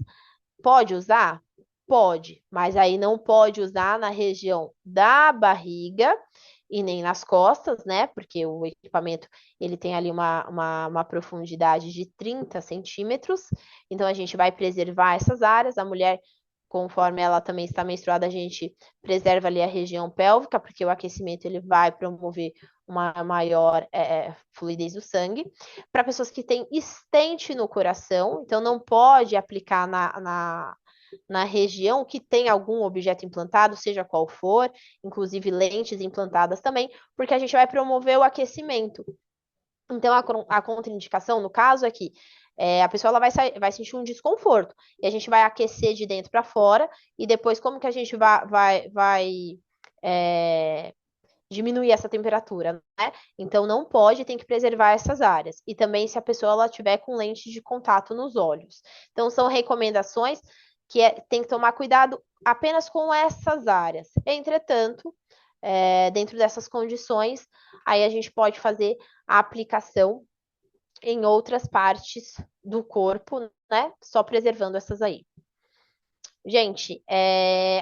A: pode usar? Pode, mas aí não pode usar na região da barriga e nem nas costas, né? Porque o equipamento ele tem ali uma profundidade de 30 centímetros, então a gente vai preservar essas áreas. A mulher conforme ela também está menstruada, a gente preserva ali a região pélvica, porque o aquecimento ele vai promover uma maior fluidez do sangue. Para pessoas que têm estente no coração, então não pode aplicar na região que tem algum objeto implantado, seja qual for, inclusive lentes implantadas também, porque a gente vai promover o aquecimento. Então, a contraindicação, no caso, é que a pessoa ela vai sentir um desconforto. E a gente vai aquecer de dentro para fora, e depois, como que a gente vai diminuir essa temperatura, né? Então, não pode, tem que preservar essas áreas. E também se a pessoa ela tiver com lente de contato nos olhos. Então, são recomendações que tem que tomar cuidado apenas com essas áreas. Entretanto, dentro dessas condições, aí a gente pode fazer a aplicação em outras partes do corpo, né? Só preservando essas aí. Gente,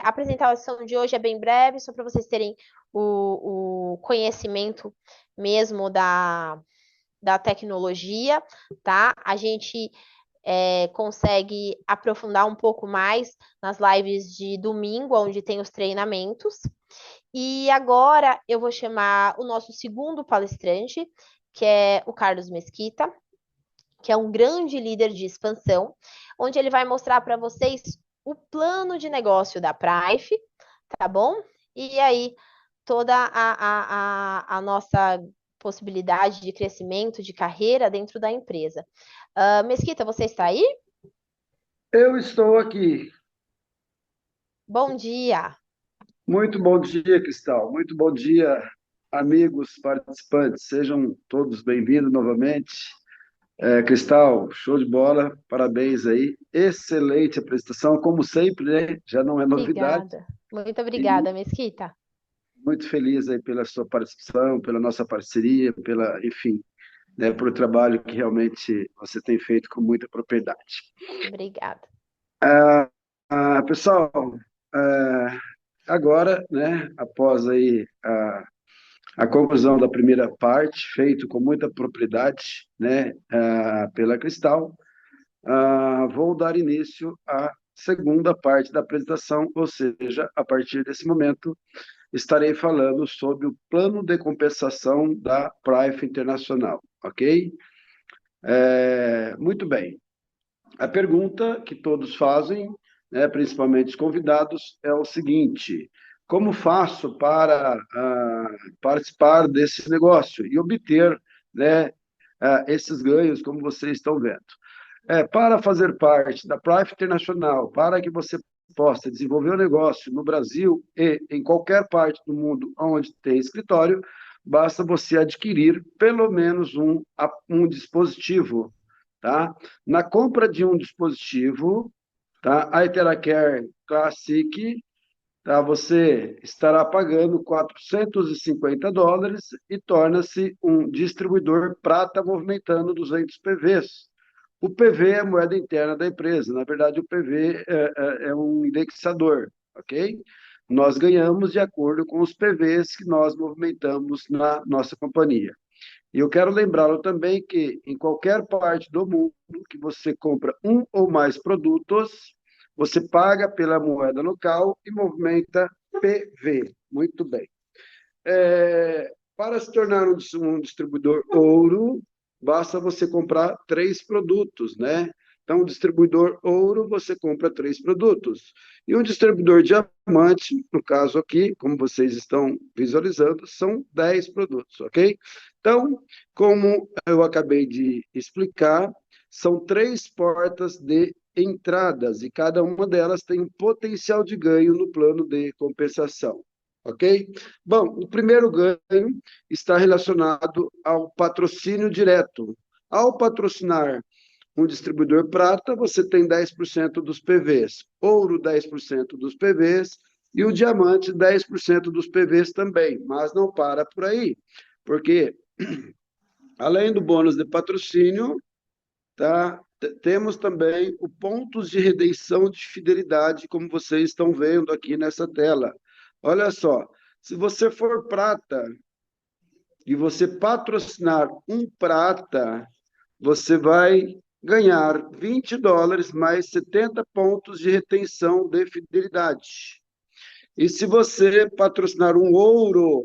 A: a apresentação de hoje é bem breve, só para vocês terem o conhecimento mesmo da tecnologia, tá? A gente consegue aprofundar um pouco mais nas lives de domingo, onde tem os treinamentos. E agora eu vou chamar o nosso segundo palestrante, que é o Carlos Mesquita, que é um grande líder de expansão, onde ele vai mostrar para vocês o plano de negócio da Prife, tá bom? E aí, toda a nossa possibilidade de crescimento, de carreira dentro da empresa. Mesquita, você está aí?
B: Eu estou aqui.
A: Bom dia.
B: Muito bom dia, Cristal. Muito bom dia, amigos participantes. Sejam todos bem-vindos novamente. Cristal, show de bola. Parabéns aí. Excelente apresentação, como sempre, né? Já não é novidade.
A: Obrigada. Muito
B: E
A: obrigada, Mesquita.
B: muito feliz aí pela sua participação, pela nossa parceria, enfim, né, por o trabalho que realmente você tem feito com muita propriedade.
A: Obrigada.
B: Pessoal, ah, agora, né, após aí a conclusão da primeira parte, feito com muita propriedade, né, pela Cristal, vou dar início à segunda parte da apresentação, ou seja, a partir desse momento, estarei falando sobre o plano de compensação da Prife Internacional, ok? Muito bem. A pergunta que todos fazem, né, principalmente os convidados, é o seguinte: como faço para participar desse negócio e obter, né, esses ganhos, como vocês estão vendo? Para fazer parte da Prife Internacional, para que você possa desenvolver o negócio no Brasil e em qualquer parte do mundo onde tem escritório, basta você adquirir pelo menos um dispositivo, tá? Na compra de um dispositivo, tá? A Iteracare Classic, tá? Você estará pagando US$ 450 e torna-se um distribuidor prata movimentando 200 PVs. O PV é a moeda interna da empresa. Na verdade, o PV é um indexador, ok? Nós ganhamos de acordo com os PVs que nós movimentamos na nossa companhia. E eu quero lembrá-lo também que em qualquer parte do mundo que você compra um ou mais produtos, você paga pela moeda local e movimenta PV. Muito bem. Para se tornar um distribuidor ouro, basta você comprar 3 produtos, né? Então, um distribuidor ouro, você compra 3 produtos. E um distribuidor diamante, no caso aqui, como vocês estão visualizando, são 10 produtos, ok? Então, como eu acabei de explicar, são 3 portas de entradas e cada uma delas tem um potencial de ganho no plano de compensação, ok? Bom, o primeiro ganho está relacionado ao patrocínio direto. Ao patrocinar um distribuidor prata, você tem 10% dos PVs, ouro 10% dos PVs e o diamante 10% dos PVs também, mas não para por aí, porque além do bônus de patrocínio, tá, temos também o pontos de redenção de fidelidade, como vocês estão vendo aqui nessa tela. Olha só, se você for prata e você patrocinar um prata, você vai ganhar $20 mais 70 pontos de retenção de fidelidade. E se você patrocinar um ouro,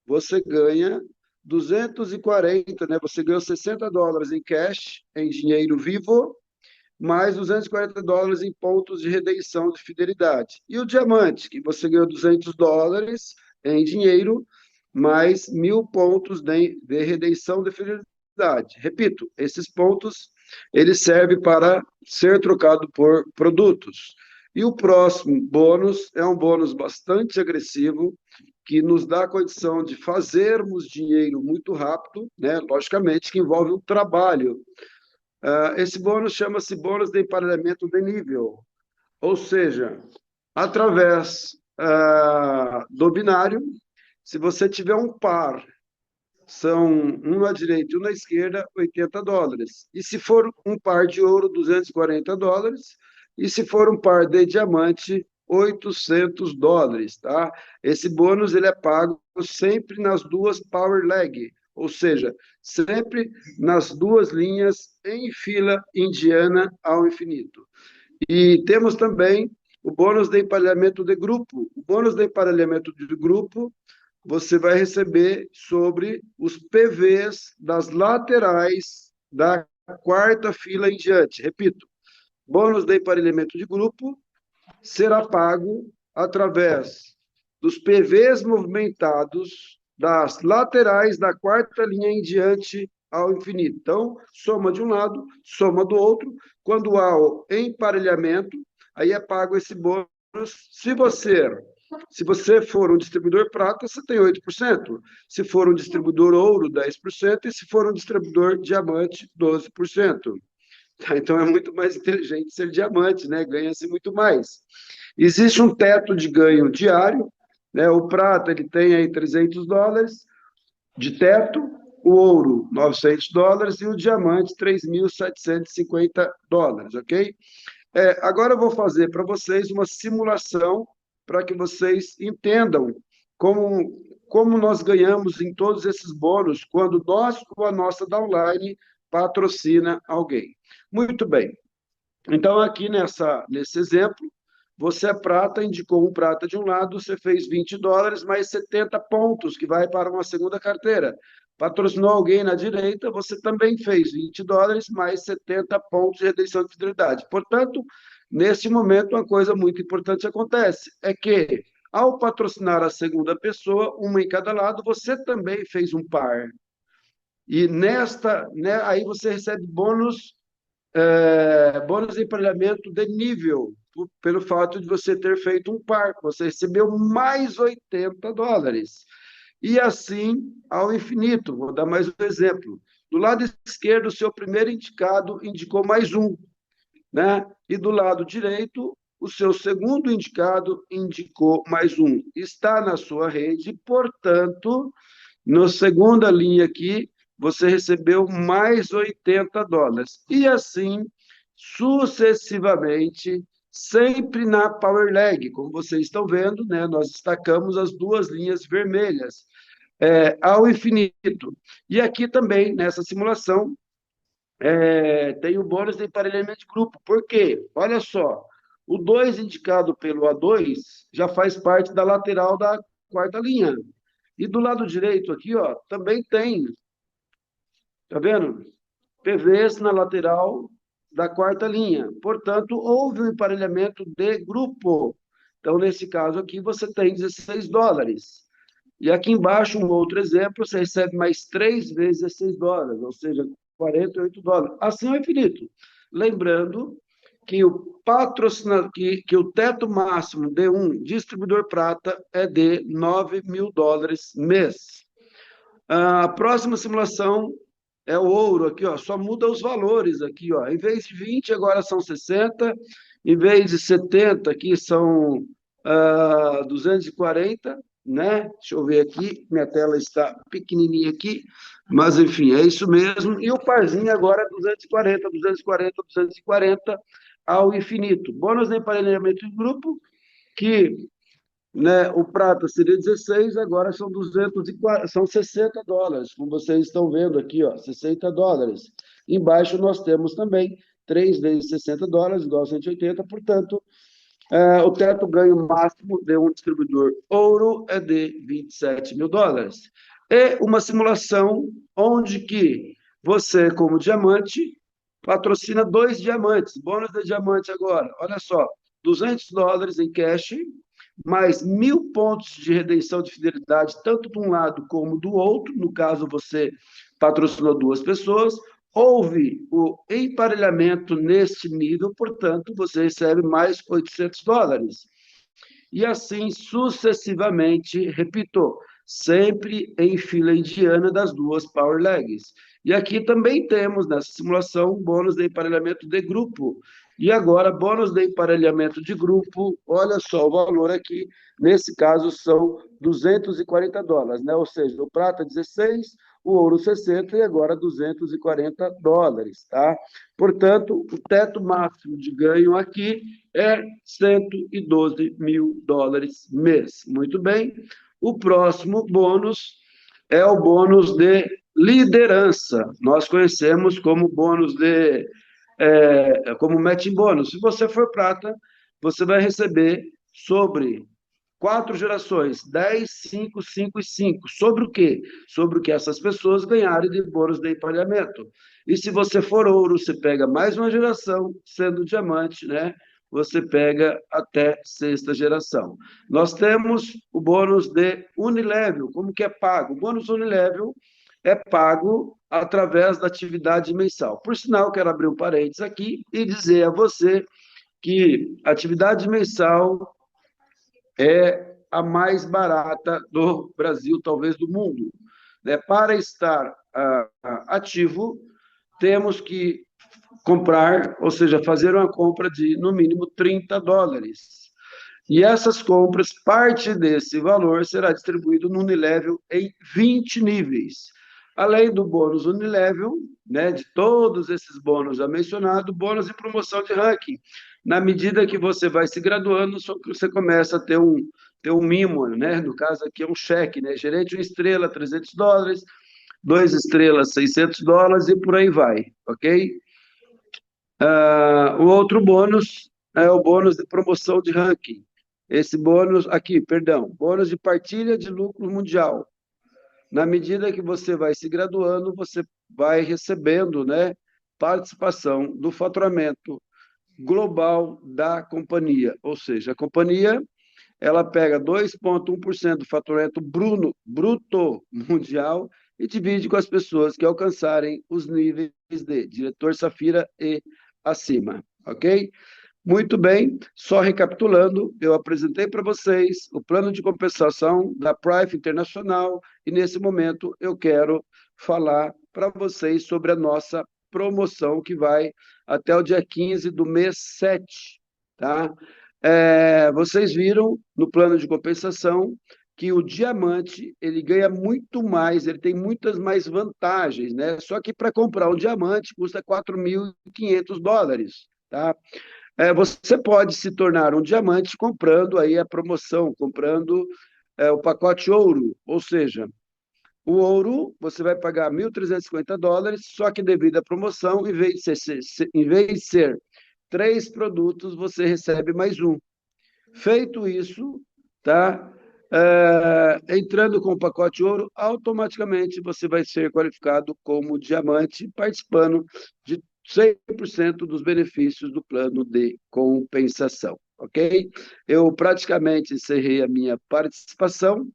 B: você ganha 240, né? Você ganhou $60 em cash, em dinheiro vivo, mais $240 em pontos de redenção de fidelidade. E o diamante, que você ganhou $200 em dinheiro, mais 1.000 pontos de redenção de fidelidade. Repito, esses pontos eles servem para ser trocado por produtos. E o próximo bônus é um bônus bastante agressivo, que nos dá a condição de fazermos dinheiro muito rápido, né? Logicamente que envolve um trabalho. Esse bônus chama-se bônus de emparelhamento de nível, ou seja, através do binário, se você tiver um par, são um na direita e um na esquerda, $80. E se for um par de ouro, $240. E se for um par de diamante, $800, tá? Esse bônus ele é pago sempre nas duas power leg, ou seja, sempre nas duas linhas em fila indiana ao infinito. E temos também o bônus de emparelhamento de grupo. O bônus de emparelhamento de grupo você vai receber sobre os PVs das laterais da quarta fila em diante. Repito, bônus de emparelhamento de grupo será pago através dos PVs movimentados das laterais da quarta linha em diante ao infinito. Então, soma de um lado, soma do outro. Quando há o emparelhamento, aí é pago esse bônus. Se você for um distribuidor prata, você tem 8%. Se for um distribuidor ouro, 10%. E se for um distribuidor diamante, 12%. Então é muito mais inteligente ser diamante, né? Ganha-se muito mais. Existe um teto de ganho diário, né? O prata ele tem aí $300 de teto, o ouro $900 e o diamante $3.750, ok? Agora eu vou fazer para vocês uma simulação para que vocês entendam como nós ganhamos em todos esses bônus quando nós ou a nossa downline patrocina alguém. Muito bem. Então, aqui nesse exemplo, você é prata, indicou um prata de um lado, você fez $20 mais 70 pontos, que vai para uma segunda carteira. Patrocinou alguém na direita, você também fez $20 mais 70 pontos de redenção de fidelidade. Portanto, neste momento, uma coisa muito importante acontece, é que, ao patrocinar a segunda pessoa, uma em cada lado, você também fez um par. E aí você recebe bônus de emparelhamento de nível, pelo fato de você ter feito um par, você recebeu mais $80. E assim ao infinito. Vou dar mais um exemplo. Do lado esquerdo, o seu primeiro indicado indicou mais um, né? E do lado direito, o seu segundo indicado indicou mais um. Está na sua rede, portanto, na segunda linha aqui, você recebeu mais $80. E assim, sucessivamente, sempre na Power Leg. Como vocês estão vendo, né, nós destacamos as duas linhas vermelhas, ao infinito. E aqui também, nessa simulação, tem o bônus de emparelhamento de grupo. Por quê? Olha só, o 2 indicado pelo A2 já faz parte da lateral da quarta linha. E do lado direito aqui, ó, também tem, tá vendo? PVs na lateral da quarta linha. Portanto, houve um emparelhamento de grupo. Então, nesse caso aqui, você tem $16. E aqui embaixo, um outro exemplo, você recebe mais 3 vezes $16, ou seja, $48. Assim é o infinito. Lembrando que o patrocinador, que o teto máximo de um distribuidor prata é de $9.000 mês. A próxima simulação é o ouro aqui, ó, só muda os valores aqui, ó. Em vez de 20, agora são 60, em vez de 70, aqui são 240, né? Deixa eu ver aqui, minha tela está pequenininha aqui, mas enfim, é isso mesmo. E o parzinho agora é 240, 240, 240 ao infinito. Bônus de emparelhamento de grupo, que, né, o prata seria 16, agora são $60, como vocês estão vendo aqui, ó, $60. Embaixo nós temos também 3 vezes US$ 60, igual a 180, portanto, o teto ganho máximo de um distribuidor ouro é de US$ 27.000. É uma simulação onde que você, como diamante, patrocina 2 diamantes, bônus de diamante agora, olha só, US$ 200 em cash, mais 1.000 pontos de redenção de fidelidade, tanto de um lado como do outro, no caso você patrocinou 2 pessoas, houve o emparelhamento neste nível, portanto, você recebe mais US$ 800. E assim sucessivamente, repito, sempre em fila indiana das 2 Power Legs. E aqui também temos, nessa simulação, bônus de emparelhamento de grupo. E agora, bônus de emparelhamento de grupo, olha só o valor aqui, nesse caso são US$ 240, né? Ou seja, o prata 16, o ouro 60 e agora US$ 240, tá? Portanto, o teto máximo de ganho aqui é US$ 112.000 mês. Muito bem. O próximo bônus é o bônus de liderança. Nós conhecemos como bônus como matching bônus. Se você for prata, você vai receber sobre 4 gerações, 10, 5, 5 e 5. Sobre o quê? Sobre o que essas pessoas ganharem de bônus de emparelhamento. E se você for ouro, você pega mais uma geração, sendo diamante, né? Você pega até 6ª geração. Nós temos o bônus de Unilevel. Como que é pago? O bônus Unilevel é pago através da atividade mensal. Por sinal, quero abrir um parênteses aqui e dizer a você que a atividade mensal é a mais barata do Brasil, talvez do mundo. Né? Para estar ativo, temos que comprar, ou seja, fazer uma compra de, no mínimo, US$ 30. E essas compras, parte desse valor será distribuído no Unilevel em 20 níveis. Além do bônus Unilevel, né, de todos esses bônus já mencionados, bônus de promoção de ranking. Na medida que você vai se graduando, você começa a ter um mimo, né? No caso aqui é um cheque, né? Gerente 1 estrela, US$ 300, 2 estrelas, US$ 600 e por aí vai, ok? O outro bônus é o bônus de promoção de ranking. Esse bônus aqui, perdão, bônus de partilha de lucro mundial. Na medida que você vai se graduando, você vai recebendo, né, participação do faturamento global da companhia. Ou seja, a companhia ela pega 2,1% do faturamento bruto mundial e divide com as pessoas que alcançarem os níveis de diretor Safira e acima, ok? Muito bem, só recapitulando, eu apresentei para vocês o plano de compensação da Price Internacional e, nesse momento, eu quero falar para vocês sobre a nossa promoção que vai até o dia 15 do mês 7, tá? Vocês viram no plano de compensação que o diamante ele ganha muito mais, ele tem muitas mais vantagens, né? Só que para comprar um diamante custa US$ 4.500, tá? Você pode se tornar um diamante comprando aí a promoção, comprando o pacote ouro, ou seja, o ouro você vai pagar US$ 1.350, só que devido à promoção, em vez de ser 3 produtos, você recebe mais um. Feito isso, tá? Entrando com o pacote ouro, automaticamente você vai ser qualificado como diamante, participando de 100% dos benefícios do plano de compensação, ok? Eu praticamente encerrei a minha participação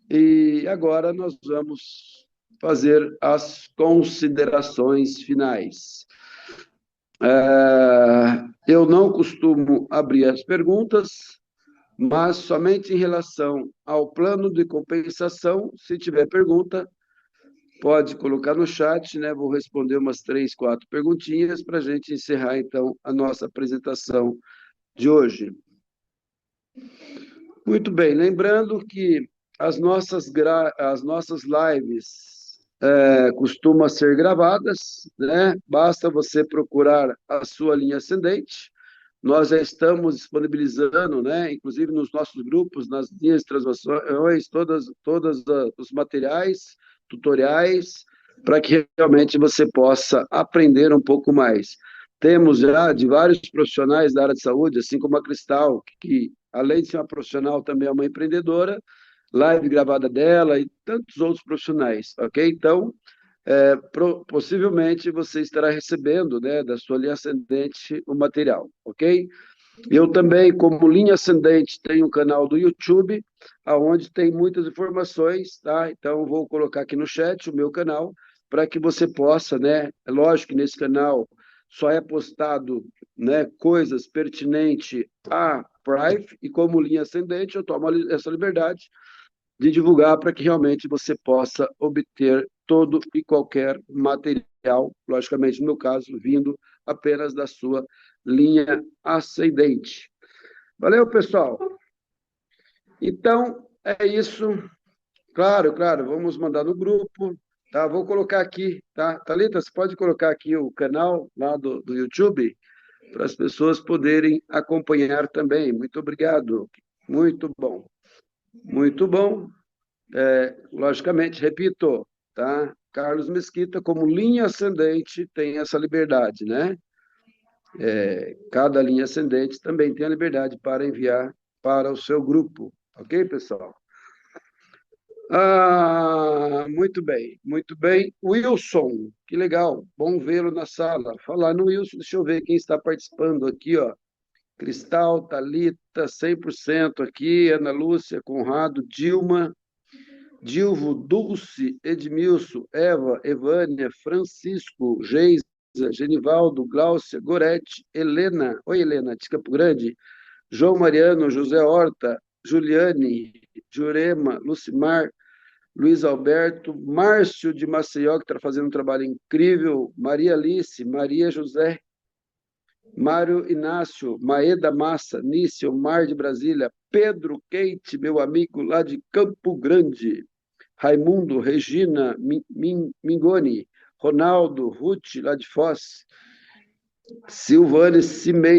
B: e agora nós vamos fazer as considerações finais. Eu não costumo abrir as perguntas, mas somente em relação ao plano de compensação, se tiver pergunta, pode colocar no chat, né? Vou responder umas 3, 4 perguntinhas para a gente encerrar, então, a nossa apresentação de hoje. Muito bem, lembrando que as nossas lives costumam ser gravadas, né? Basta você procurar a sua linha ascendente. Nós já estamos disponibilizando, né, inclusive nos nossos grupos, nas linhas de transmissões, todos os materiais, tutoriais, para que realmente você possa aprender um pouco mais. Temos já de vários profissionais da área de saúde, assim como a Cristal, que além de ser uma profissional, também é uma empreendedora, live gravada dela e tantos outros profissionais, ok? Então, possivelmente você estará recebendo, né, da sua linha ascendente o material, ok? Eu também, como linha ascendente, tenho um canal do YouTube, onde tem muitas informações, tá? Então, vou colocar aqui no chat o meu canal, para que você possa, né? É lógico que nesse canal só é postado, né, coisas pertinentes a Prive, e como linha ascendente, eu tomo essa liberdade de divulgar para que realmente você possa obter todo e qualquer material, logicamente, no meu caso, vindo apenas da sua linha ascendente. Valeu, pessoal? Então, é isso. Claro, claro, vamos mandar no grupo, tá? Vou colocar aqui, tá? Thalita, você pode colocar aqui o canal lá do YouTube para as pessoas poderem acompanhar também. Muito obrigado. Muito bom. Muito bom. Logicamente, repito, tá? Carlos Mesquita, como linha ascendente, tem essa liberdade, né? Cada linha ascendente também tem a liberdade para enviar para o seu grupo, ok, pessoal? Muito bem, muito bem. Wilson, que legal, bom vê-lo na sala. Falar no Wilson, deixa eu ver quem está participando aqui, ó. Cristal, Thalita, 100% aqui, Ana Lúcia, Conrado, Dilma, Dilvo, Dulce, Edmilson, Eva, Evânia, Francisco, Geisa, Genivaldo, Gláucia, Gorete, Helena, oi Helena, de Campo Grande, João Mariano, José Horta, Juliane, Jurema, Lucimar, Luiz Alberto, Márcio de Maceió, que está fazendo um trabalho incrível, Maria Alice, Maria José, Mário Inácio, Maeda Massa, Nício, Mar de Brasília, Pedro Keite, meu amigo lá de Campo Grande, Raimundo, Regina, Mingoni, Ronaldo, Ruth, lá de Foz, Silvane Cimei,